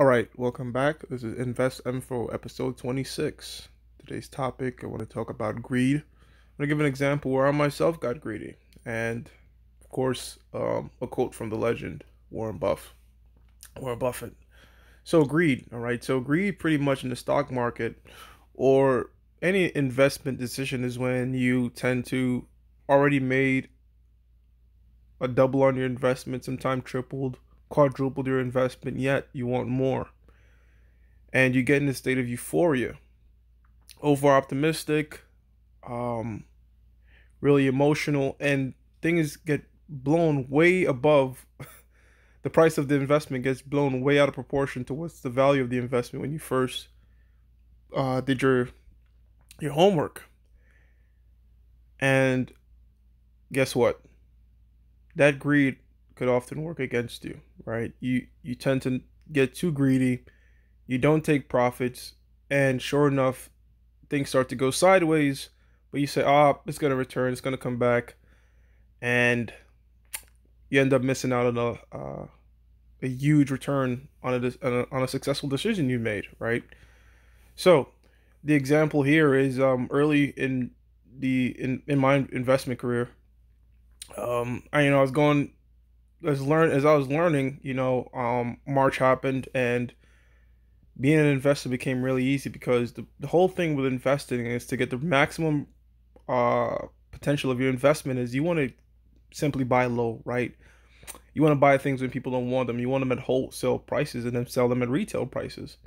All right, welcome back. This is Invest Info episode 26. Today's topic, I want to talk about greed. I'm going to give an example where I myself got greedy. And of course, a quote from the legend, Warren Buffett. So greed, all right. So greed pretty much in the stock market or any investment decision is when you tend to already made a double on your investment, sometimes tripled, quadrupled your investment, yet you want more. And you get in a state of euphoria, over optimistic, um, really emotional, and things get blown way above the price of the investment gets blown way out of proportion to what's the value of the investment when you first did your homework. And guess what? That greed could often work against you, right? You tend to get too greedy, you don't take profits, and sure enough, things start to go sideways, but you say, "Oh, it's gonna return, it's gonna come back," and you end up missing out on a huge return on a successful decision you made, right? So the example here is early in in my investment career. I was going as I was learning, March happened and being an investor became really easy because the whole thing with investing is to get the maximum potential of your investment is you want to simply buy low, right? You want to buy things when people don't want them. You want them at wholesale prices and then sell them at retail prices.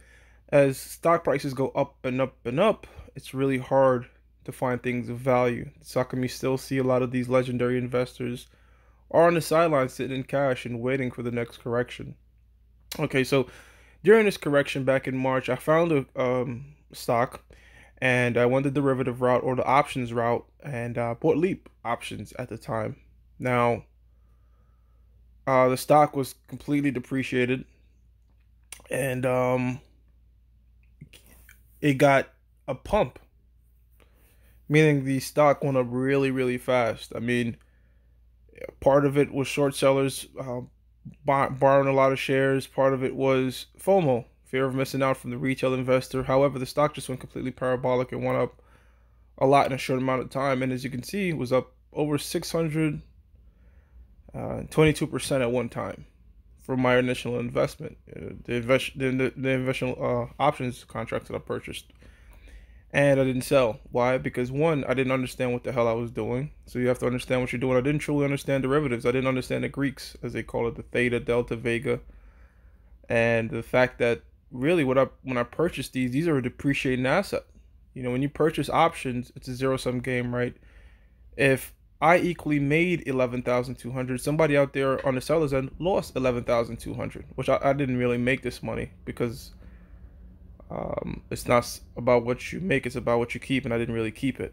As stock prices go up and up and up, it's really hard to find things of value. So how come you still see a lot of these legendary investors are on the sidelines sitting in cash and waiting for the next correction? Okay, so during this correction back in March, I found a stock and I went the derivative route or the options route and bought Leap options at the time. Now, the stock was completely depreciated and it got a pump, meaning the stock went up really, really fast. I mean, part of it was short sellers borrowing a lot of shares. Part of it was FOMO, fear of missing out from the retail investor. However, the stock just went completely parabolic and went up a lot in a short amount of time. And as you can see, it was up over 622% at one time for my initial investment, the investment options contracts that I purchased. And I didn't sell. Why? Because one, I didn't understand what the hell I was doing. So you have to understand what you're doing. I didn't truly understand derivatives. I didn't understand the Greeks, as they call it, the theta, delta, vega, and the fact that really when I purchased these are a depreciating asset. When you purchase options, it's a zero sum game, right? If I equally made 11,200, somebody out there on the seller's end lost 11,200, which I didn't really make this money because it's not about what you make, it's about what you keep, and I didn't really keep it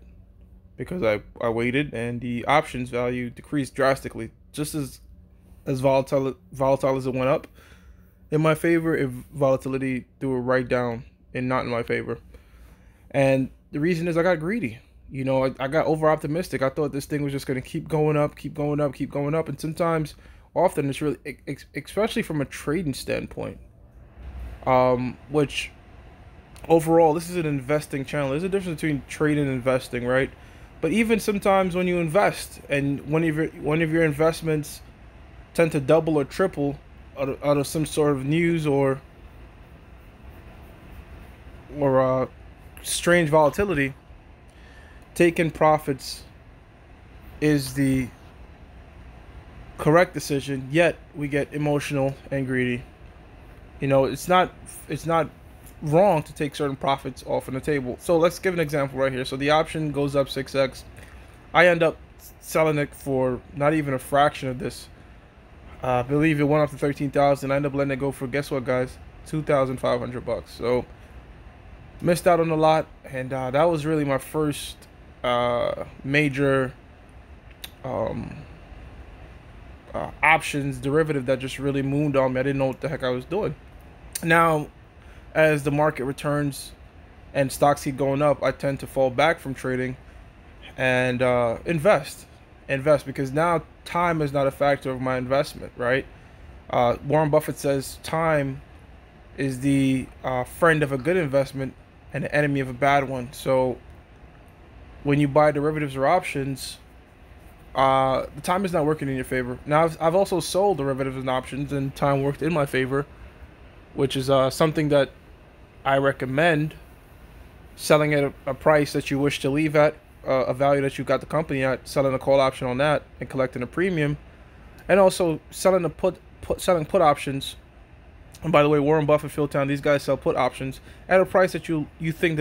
because I waited and the options value decreased drastically, just as volatile as it went up in my favor, if volatility threw it right down and not in my favor. And the reason is I got greedy. I got over optimistic. I thought this thing was just going to keep going up, keep going up, keep going up. And sometimes, often, it's really, especially from a trading standpoint, which overall, this is an investing channel. There's a difference between trading and investing, right? But even sometimes when you invest and one of your investments tend to double or triple out of some sort of news or strange volatility, taking profits is the correct decision. Yet we get emotional and greedy. It's not wrong to take certain profits off on the table. So let's give an example right here. So the option goes up 6x. I end up selling it for not even a fraction of this. I believe it went up to 13,000. I end up letting it go for, guess what, guys? $2,500. So missed out on a lot, and that was really my first major options derivative that just really mooned on me. I didn't know what the heck I was doing. Now, as the market returns and stocks keep going up, I tend to fall back from trading and invest because now time is not a factor of my investment, right? Warren Buffett says time is the friend of a good investment and the enemy of a bad one. So when you buy derivatives or options, the time is not working in your favor. Now, I've also sold derivatives and options, and time worked in my favor, which is something that I recommend. Selling at a price that you wish to leave at, a value that you got the company at, selling a call option on that and collecting a premium, and also selling selling put options. And by the way, Warren Buffett, Phil Town, these guys sell put options at a price that you think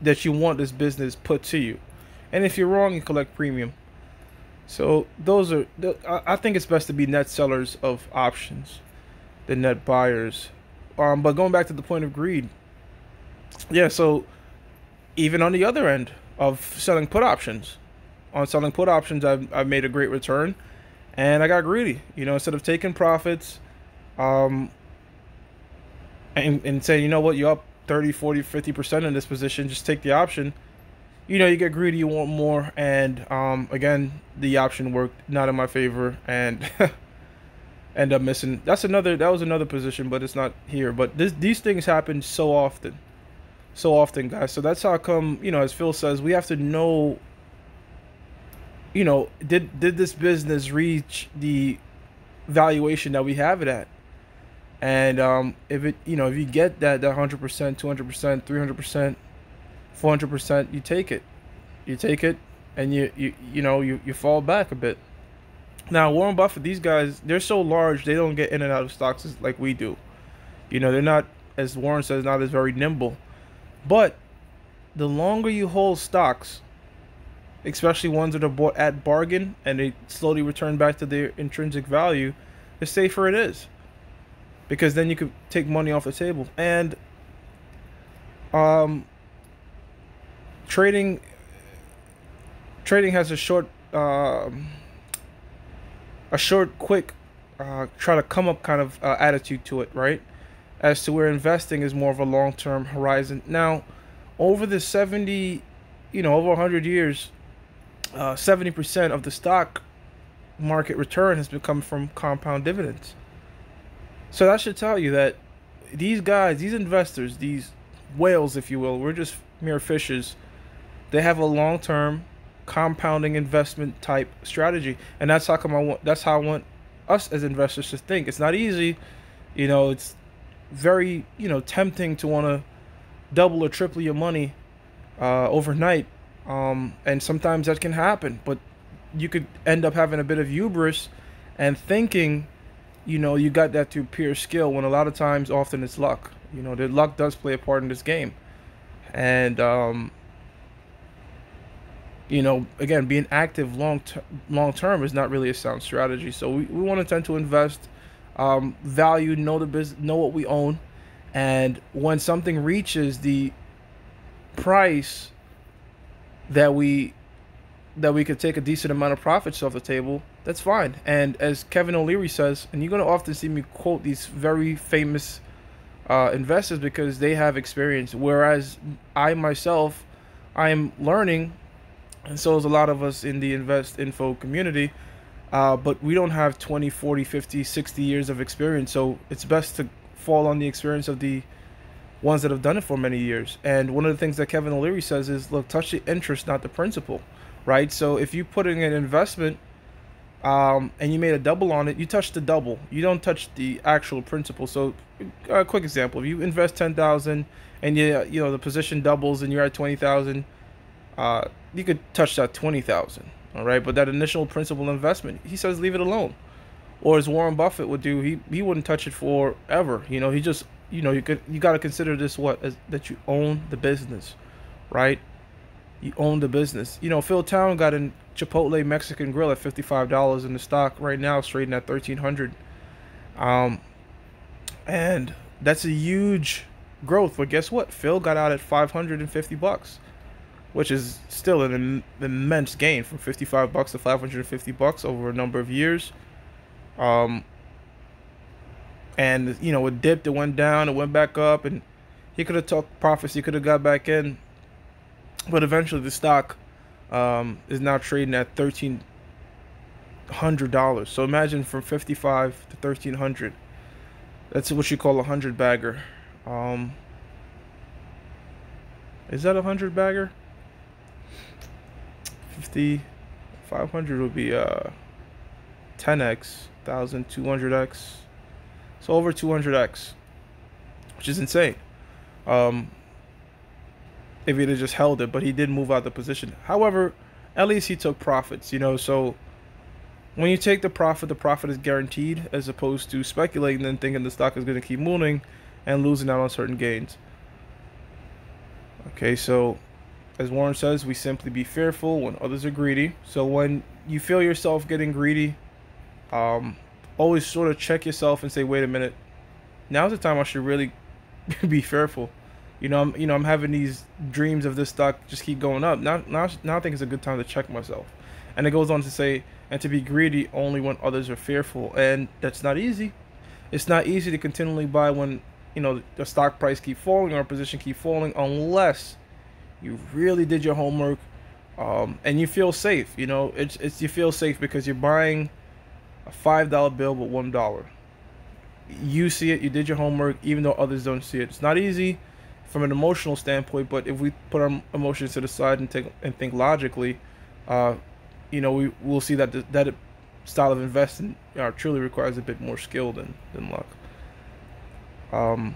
that you want this business put to you. And if you're wrong, you collect premium. So those are, I think it's best to be net sellers of options than net buyers. But going back to the point of greed, yeah. So even on the other end of selling put options, on selling put options, I've made a great return, and I got greedy. Instead of taking profits, um, and saying, you know what, you're up 30, 40, 50% in this position, just take the option. You get greedy, you want more, and again, the option worked not in my favor, and end up missing. That was another position, but it's not here. But these things happen so often, guys. So that's how come, as Phil says, we have to know, did this business reach the valuation that we have it at? And if you get that 100%, 200%, 300%, 400%, you take it, and you fall back a bit. Now, Warren Buffett, these guys, they're so large, they don't get in and out of stocks like we do. They're not, as Warren says, not as very nimble. But the longer you hold stocks, especially ones that are bought at bargain and they slowly return back to their intrinsic value, the safer it is. Because then you could take money off the table. And trading has a short, quick, try to come up kind of attitude to it, right? As to where investing is more of a long-term horizon. Now, over the 70, over 100 years, 70% of the stock market return has been coming from compound dividends. So that should tell you that these guys, these investors, these whales, if you will, we're just mere fishes. They have a long-term compounding investment type strategy, and that's how come that's how I want us as investors to think. It's not easy, it's very tempting to want to double or triple your money overnight, and sometimes that can happen, but you could end up having a bit of hubris and thinking you got that through pure skill, when a lot of times, often it's luck. The luck does play a part in this game. And again, being active long term is not really a sound strategy. So we want to tend to invest, value, know the business, know what we own, and when something reaches the price that we could take a decent amount of profits off the table, that's fine. And as Kevin O'Leary says, and you're going to often see me quote these very famous investors because they have experience, whereas I myself, I am learning, and so is a lot of us in the Invest Info community, but we don't have 20, 40, 50, 60 years of experience, so it's best to fall on the experience of the ones that have done it for many years. And one of the things that Kevin O'Leary says is, look, touch the interest, not the principal, right? So if you put in an investment and you made a double on it, you touch the double, you don't touch the actual principal. So a quick example, if you invest 10,000 and the position doubles and you're at 20,000, you could touch that 20,000, all right? But that initial principal investment, he says, leave it alone. Or as Warren Buffett would do, he wouldn't touch it forever. He just, you got to consider this that you own the business, right? You own the business. Phil Town got in Chipotle Mexican Grill at $55 in the stock. Right now it's trading at $1,300. And that's a huge growth. But guess what? Phil got out at $550, which is still an immense gain from $55 to $550 over a number of years. And it dipped, it went down, it went back up, and he could have took profits, he could have got back in, but eventually the stock is now trading at $1,300. So imagine from 55 to 1,300. That's what you call a 100 bagger. Um, is that a 100 bagger? 50, 500 would be 10x, 1200x. So over 200x, which is insane. Um, if he'd have just held it, but he did move out the position. However, at least he took profits, you know. So when you take the profit is guaranteed, as opposed to speculating and thinking the stock is going to keep moving and losing out on certain gains. Okay, so as Warren says, we simply be fearful when others are greedy. So when you feel yourself getting greedy, um, always sort of check yourself and say, wait a minute, now's the time I should really be fearful. I'm having these dreams of this stock just keep going up. Now I think it's a good time to check myself. And it goes on to say, and to be greedy only when others are fearful. And that's not easy. It's not easy to continually buy when, the stock price keep falling or a position keep falling, unless you really did your homework, and you feel safe. It's you feel safe because you're buying a $5 bill with $1. You see it, you did your homework, even though others don't see it. It's not easy from an emotional standpoint, but if we put our emotions to the side and think logically, we'll see that that style of investing truly requires a bit more skill than luck. All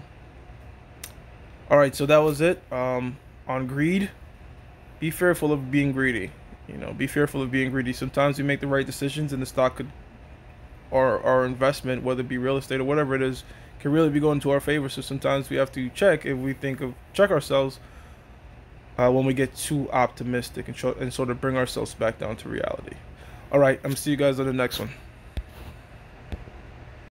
right, so that was it. On greed, be fearful of being greedy. Be fearful of being greedy. Sometimes we make the right decisions, and the stock could, or our investment, whether it be real estate or whatever it is, can really be going to our favor. So sometimes we have to check ourselves when we get too optimistic and sort of bring ourselves back down to reality. All right, I'm gonna see you guys on the next one.